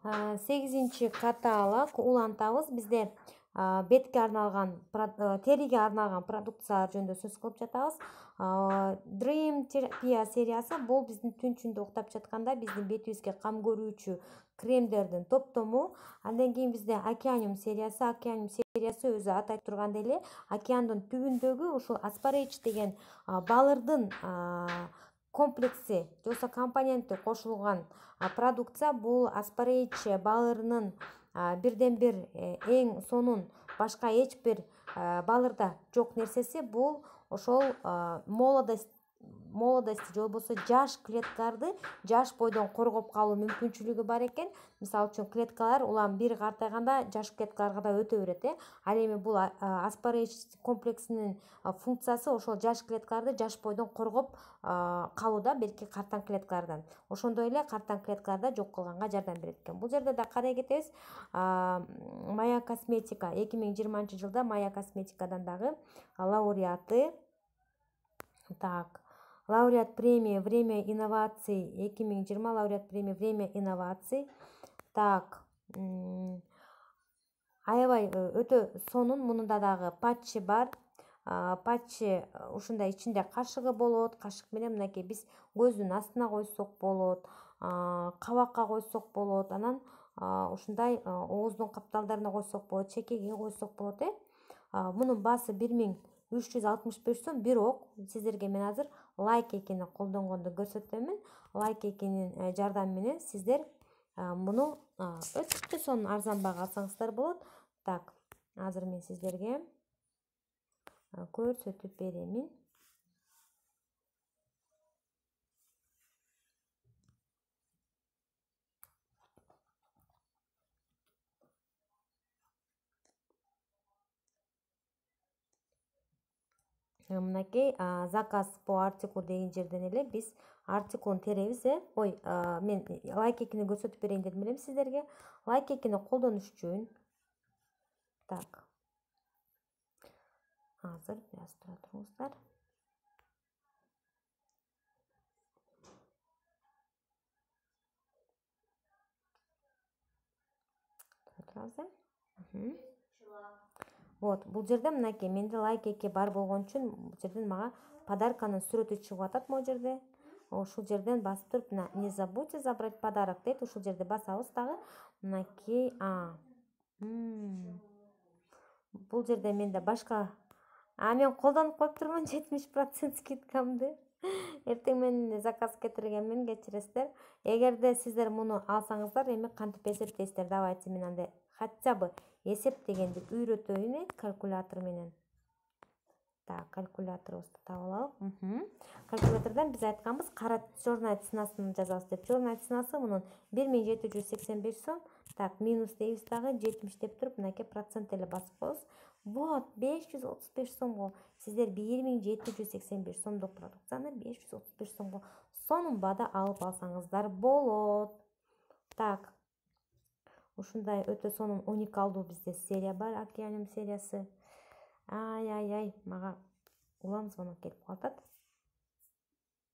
8 каталог улантабыз. Бизде бетке арналган, териге арналган продукциялар жөнүндө сөз кылып жатабыз. Dream терапия сериясы бул биздин түн ичинде уктап жатканда биздин бетибизге кам көрүүчү кремдердин топтому. Андан кийин бизде океаниум сериясы өзү атайт тургандай эле океандын түбүндөгү ушул аспарейч деген балырдын комплекси жосо компоненти кошулган продукция. Бул аспарейч балырынын бирден бир эң сонун, башка эч бир балырда жок нерсеси бул ошол молодость же болбосо жаш клеткаларды жаш бойдон коргоп калуу мүмкүнчүлүгү бар экен. Мисалы үчүн клеткалар улам бир картайганда жаш клеткаларга да өтө берет. Ал эми бул аспарейч комплексинин функциясы ошол жаш клеткаларды жаш бойдон коргоп калууда белки картаң клеткалардан. Ошондой эле картаң клеткаларды жок кылганга жардам берет экен. Бул жерде да карай кетебиз. Maya Cosmetica 2020-жылда Maya Cosmeticадан дагы лауреаты. Так, лауреат премии «Время инноваций» 2020, лауреат премии «Время инноваций». Так, аябай өтө сонун. Мунунда дагы патчи бар. Патчи ушундай ичинде кашыгы болот. Кашык менен мынакей биз көздүн астына койсок болот, кабакка койсок болот, анан ушундай ооздун капталдарына койсок болот, чекеге койсок болот. Мунун баасы 1365 сом. Бирок сиздерге мен азыр лайкекини колдонгонду көрсөтөмүн. Лайкекинин жардамы менен сиздер муну өтө сонун арзан баага алсаңыздар болот. Так, азыр мен сиздерге көрсөтүп беремин. Мынакей заказ по артикул деген жерден эле биз артикулун теребиз. Ой, мен лайкекини көрсөтүп берейин дедим элем сиздерге. Лайкекини колдонуш үчүн так, азыр бир аз тура туруңуздар. Вот, бул жерде мынакей менде лайкеки бар болгон үчүн бул жерден мага подарканын сүрөтү чыгып атат. Могу жерде ушул жерден басып туруп, не забудьте забрать подарок дейт. Ушул жерде басабыз дагы. Мынакей бул жерде менде башка мен колдонуп коюптурмун 70% скидкамды. Эртең менен заказ кетиргенмин, кечиресиздер. Эгерде сиздер муну алсаңыздар, эми кантип эсептейсиздер? Давайте мен андай хотя бы эсептегенди үйрөтөйүн калькулятор менен. Так, калькуляторубузду таап алалы. Калькулятордон биз айтканбыз, кара черная ценасын жазабыз деп. Черная ценасы мунун 1785 сом. Так, минус дейбиз дагы 70 деп туруп, мынакей процент эле басып коебуз. Вот, 535 сомго сиздер 1785 сомдук продукцияны 535 сомго сонун баада алып алсаңыздар болот. Так, ушундай өтө сонун уникалдуу бизде серия бар, океаниум сериясы. Ай, мага улам звонок келип калат.